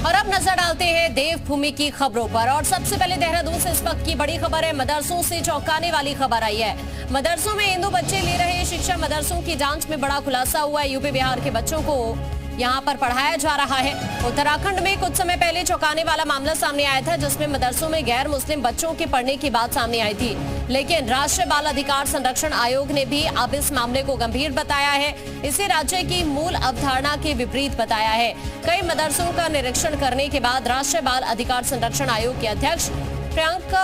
और अब नजर डालते हैं देवभूमि की खबरों पर। और सबसे पहले देहरादून से इस वक्त की बड़ी खबर है। मदरसों से चौंकाने वाली खबर आई है। मदरसों में हिंदू बच्चे ले रहे शिक्षा, मदरसों की जांच में बड़ा खुलासा हुआ है। यूपी बिहार के बच्चों को यहां पर पढ़ाया जा रहा है। उत्तराखंड में कुछ समय पहले चौंकाने वाला मामला सामने आया था, जिसमें मदरसों में गैर मुस्लिम बच्चों के पढ़ने की बात सामने आई थी। लेकिन राष्ट्रीय बाल अधिकार संरक्षण आयोग ने भी अब इस मामले को गंभीर बताया है। इसे राज्य की मूल अवधारणा के विपरीत बताया है। कई मदरसों का निरीक्षण करने के बाद राष्ट्रीय बाल अधिकार संरक्षण आयोग के अध्यक्ष प्रियंक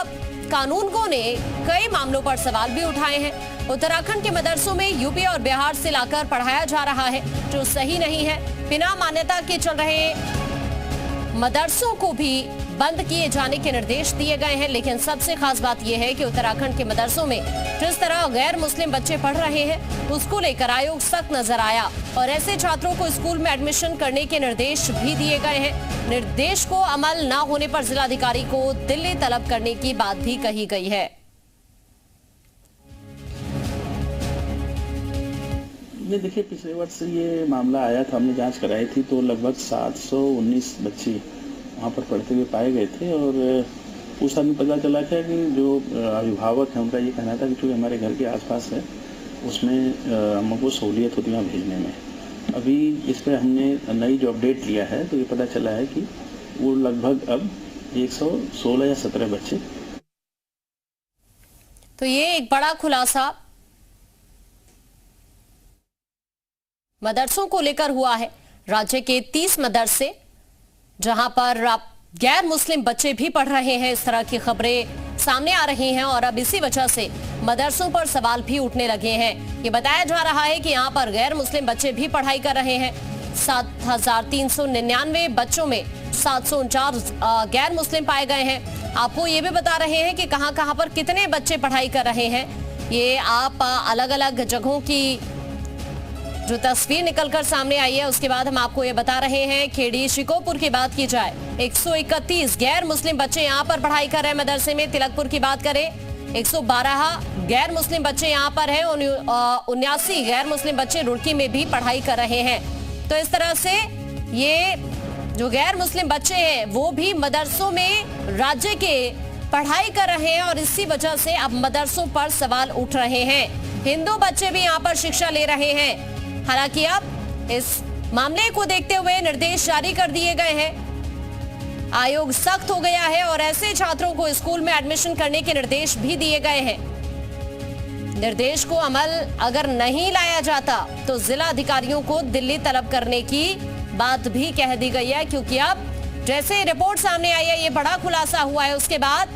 कानूनगो ने कई मामलों पर सवाल भी उठाए हैं। उत्तराखंड के मदरसों में यूपी और बिहार से लाकर पढ़ाया जा रहा है, जो सही नहीं है। बिना मान्यता के चल रहे मदरसों को भी बंद किए जाने के निर्देश दिए गए हैं। लेकिन सबसे खास बात यह है कि उत्तराखंड के मदरसों में जिस तरह गैर मुस्लिम बच्चे पढ़ रहे हैं, उसको लेकर आयोग सख्त नजर आया और ऐसे छात्रों को स्कूल में एडमिशन करने के निर्देश भी दिए गए हैं। निर्देश को अमल न होने पर जिलाधिकारी को दिल्ली तलब करने की बात भी कही गई है। ये देखिए, पिछले वर्ष ये मामला आया था, हमने जांच कराई थी, तो लगभग 719 बच्चे वहाँ पर पढ़ते हुए पाए गए थे। और उस समय पता चला था कि जो अभिभावक हैं उनका ये कहना था कि चूँकि हमारे घर के आसपास है, उसमें हमको सहूलियत होती है वहाँ भेजने में। अभी इस पर हमने नई जो अपडेट लिया है, तो ये पता चला है कि वो लगभग अब 116 या 17 बच्चे। तो ये एक बड़ा खुलासा मदरसों को लेकर हुआ है। राज्य के 30 मदरसे जहां पर गैर मुस्लिम बच्चे भी पढ़ रहे हैं, इस तरह की खबरें सामने आ रही हैं और अब इसी वजह से मदरसों पर सवाल भी उठने लगे हैं। ये बताया जा रहा है कि यहां पर गैर मुस्लिम बच्चे भी पढ़ाई कर रहे हैं। 7,399 बच्चों में 749 गैर मुस्लिम पाए गए हैं। आपको ये भी बता रहे हैं कि कहां पर कितने बच्चे पढ़ाई कर रहे हैं। ये आप अलग अलग जगहों की जो तस्वीर निकलकर सामने आई है, उसके बाद हम आपको ये बता रहे हैं। खेड़ी शिकोपुर की बात की जाए, 131 गैर मुस्लिम बच्चे यहाँ पर पढ़ाई कर रहे हैं मदरसे में। तिलकपुर की बात करें, 112 गैर मुस्लिम बच्चे यहाँ पर हैं। 79 गैर मुस्लिम बच्चे रुड़की में भी पढ़ाई कर रहे हैं। तो इस तरह से ये जो गैर मुस्लिम बच्चे हैं वो भी मदरसों में राज्य के पढ़ाई कर रहे हैं और इसी वजह से अब मदरसों पर सवाल उठ रहे हैं। हिंदू बच्चे भी यहाँ पर शिक्षा ले रहे हैं। हालांकि अब इस मामले को देखते हुए निर्देश जारी कर दिए गए हैं। आयोग सख्त हो गया है और ऐसे छात्रों को स्कूल में एडमिशन करने के निर्देश भी दिए गए हैं। निर्देश को अमल अगर नहीं लाया जाता तो जिला अधिकारियों को दिल्ली तलब करने की बात भी कह दी गई है, क्योंकि अब जैसे रिपोर्ट सामने आई है, ये बड़ा खुलासा हुआ है, उसके बाद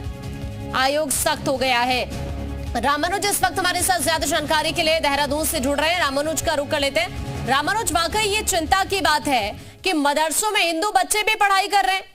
आयोग सख्त हो गया है। रामानुज इस वक्त हमारे साथ ज्यादा जानकारी के लिए देहरादून से जुड़ रहे हैं। रामानुज का रुख कर लेते हैं। रामानुज, वाकई ये चिंता की बात है कि मदरसों में हिंदू बच्चे भी पढ़ाई कर रहे हैं।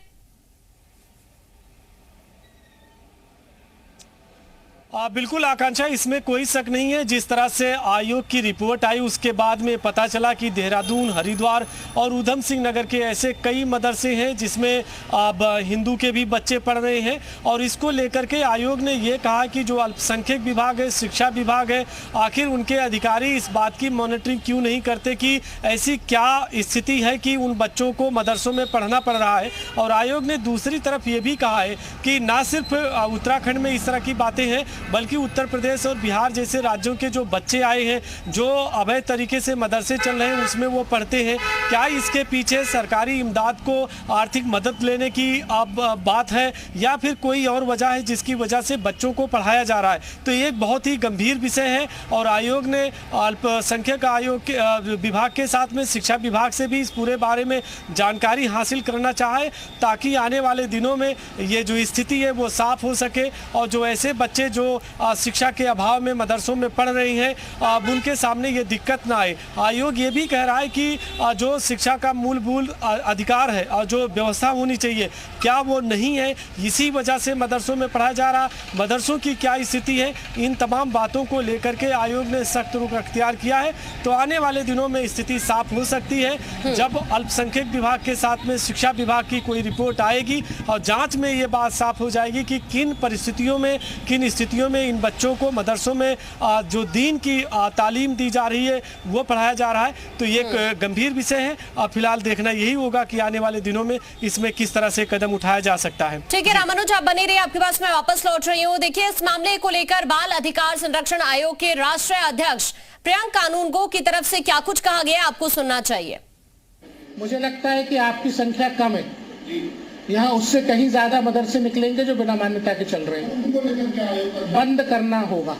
बिल्कुल आकांक्षा, इसमें कोई शक नहीं है। जिस तरह से आयोग की रिपोर्ट आई उसके बाद में पता चला कि देहरादून, हरिद्वार और ऊधम सिंह नगर के ऐसे कई मदरसे हैं जिसमें अब हिंदू के भी बच्चे पढ़ रहे हैं। और इसको लेकर के आयोग ने ये कहा कि जो अल्पसंख्यक विभाग है, शिक्षा विभाग है, आखिर उनके अधिकारी इस बात की मॉनिटरिंग क्यों नहीं करते कि ऐसी क्या स्थिति है कि उन बच्चों को मदरसों में पढ़ना पड़ रहा है। और आयोग ने दूसरी तरफ ये भी कहा है कि ना सिर्फ उत्तराखंड में इस तरह की बातें हैं, बल्कि उत्तर प्रदेश और बिहार जैसे राज्यों के जो बच्चे आए हैं, जो अवैध तरीके से मदरसे चल रहे हैं, उसमें वो पढ़ते हैं। क्या इसके पीछे सरकारी इमदाद को आर्थिक मदद लेने की अब बात है या फिर कोई और वजह है जिसकी वजह से बच्चों को पढ़ाया जा रहा है? तो ये एक बहुत ही गंभीर विषय है और आयोग ने अल्पसंख्यक आयोग के विभाग के साथ में शिक्षा विभाग से भी इस पूरे बारे में जानकारी हासिल करना चाहे, ताकि आने वाले दिनों में ये जो स्थिति है वो साफ हो सके और जो ऐसे बच्चे जो शिक्षा के अभाव में मदरसों में पढ़ रही हैं, उनके सामने ये दिक्कत ना आए। आयोग ये भी कह रहा है कि जो शिक्षा का मूलभूत अधिकार है और जो व्यवस्था होनी चाहिए, क्या वो नहीं है, इसी वजह से मदरसों में पढ़ाया जा रहा। मदरसों की क्या स्थिति है, इन तमाम बातों को लेकर के आयोग ने सख्त रुख अख्तियार किया है। तो आने वाले दिनों में स्थिति साफ हो सकती है जब अल्पसंख्यक विभाग के साथ में शिक्षा विभाग की कोई रिपोर्ट आएगी और जाँच में ये बात साफ हो जाएगी कि किन परिस्थितियों में, किन स्थितियों यूनिवर्सिटियों में इन बच्चों को मदरसों में जो दीन की तालीम दी जा रही है वो पढ़ाया जा रहा है। तो ये एक गंभीर विषय है। फिलहाल देखना यही होगा कि आने वाले दिनों में इसमें किस तरह से कदम उठाया जा सकता है। ठीक है रामानुज, आप बने रहिए, आपके पास मैं वापस लौट रही हूँ। देखिए, इस मामले को लेकर बाल अधिकार संरक्षण आयोग के राष्ट्रीय अध्यक्ष प्रियंक कानूनगो की तरफ से क्या कुछ कहा गया, आपको सुनना चाहिए। मुझे लगता है कि आपकी संख्या कम है, यहाँ उससे कहीं ज्यादा मदरसे निकलेंगे जो बिना मान्यता के चल रहे हैं। बंद करना होगा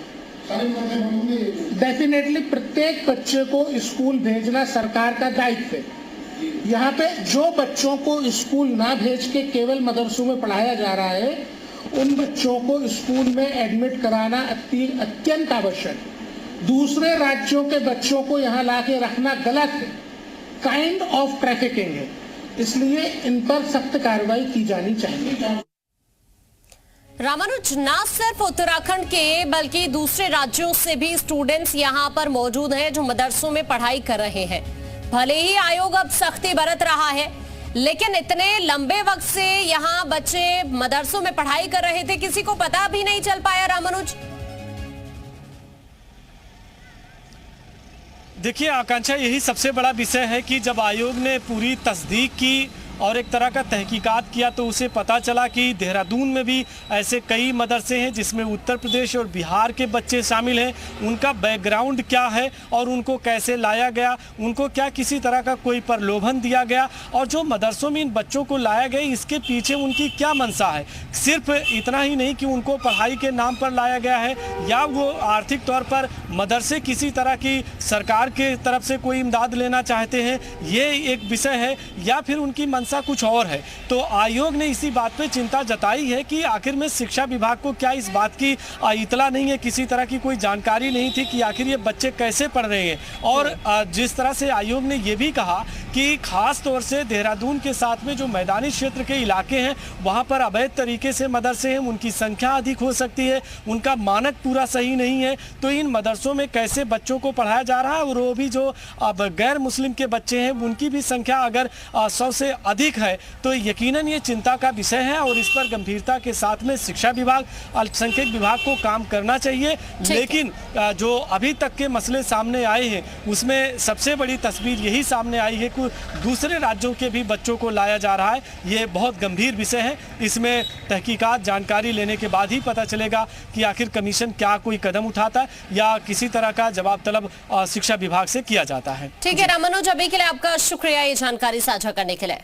डेफिनेटली। प्रत्येक बच्चे को स्कूल भेजना सरकार का दायित्व है। यहाँ पे जो बच्चों को स्कूल ना भेज के केवल मदरसों में पढ़ाया जा रहा है, उन बच्चों को स्कूल में एडमिट कराना अत्यंत आवश्यक है। दूसरे राज्यों के बच्चों को यहाँ लाके रखना गलत है, काइंड ऑफ ट्रैफिकिंग है। इसलिए इन पर सख्त कार्रवाई की जानी चाहिए। रामानुज, न सिर्फ उत्तराखंड के बल्कि दूसरे राज्यों से भी स्टूडेंट्स यहाँ पर मौजूद हैं जो मदरसों में पढ़ाई कर रहे हैं। भले ही आयोग अब सख्ती बरत रहा है, लेकिन इतने लंबे वक्त से यहाँ बच्चे मदरसों में पढ़ाई कर रहे थे, किसी को पता भी नहीं चल पाया। रामानुज, देखिए आकांक्षा, यही सबसे बड़ा विषय है कि जब आयोग ने पूरी तस्दीक की और एक तरह का तहकीकात किया तो उसे पता चला कि देहरादून में भी ऐसे कई मदरसे हैं जिसमें उत्तर प्रदेश और बिहार के बच्चे शामिल हैं। उनका बैकग्राउंड क्या है और उनको कैसे लाया गया, उनको क्या किसी तरह का कोई प्रलोभन दिया गया, और जो मदरसों में इन बच्चों को लाया गया इसके पीछे उनकी क्या मंशा है। सिर्फ इतना ही नहीं कि उनको पढ़ाई के नाम पर लाया गया है या वो आर्थिक तौर पर मदरसे किसी तरह की सरकार के तरफ से कोई इमदाद लेना चाहते हैं, ये एक विषय है, या फिर उनकी कुछ और है। तो आयोग ने इसी बात पे चिंता जताई है कि आखिर में शिक्षा विभाग को क्या इस बात की इतला नहीं है, किसी तरह की कोई जानकारी नहीं थी कि आखिर ये बच्चे कैसे पढ़ रहे हैं। और जिस तरह से आयोग ने ये भी कहा कि खास तौर से देहरादून के साथ में जो मैदानी क्षेत्र के इलाके हैं वहाँ पर अवैध तरीके से मदरसे हैं, उनकी संख्या अधिक हो सकती है, उनका मानक पूरा सही नहीं है। तो इन मदरसों में कैसे बच्चों को पढ़ाया जा रहा है, और वो भी जो अब गैर मुस्लिम के बच्चे हैं उनकी भी संख्या अगर 100 से अधिक है तो यकीनन ये चिंता का विषय है और इस पर गंभीरता के साथ में शिक्षा विभाग, अल्पसंख्यक विभाग को काम करना चाहिए। लेकिन जो अभी तक के मसले सामने आए हैं उसमें सबसे बड़ी तस्वीर यही सामने आई है कि दूसरे राज्यों के भी बच्चों को लाया जा रहा है। ये बहुत गंभीर विषय है। इसमें तहकीकात, जानकारी लेने के बाद ही पता चलेगा कि आखिर कमीशन क्या कोई कदम उठाता है या किसी तरह का जवाब तलब शिक्षा विभाग से किया जाता है। ठीक है रामानुज, अभी के लिए आपका शुक्रिया ये जानकारी साझा करने के लिए।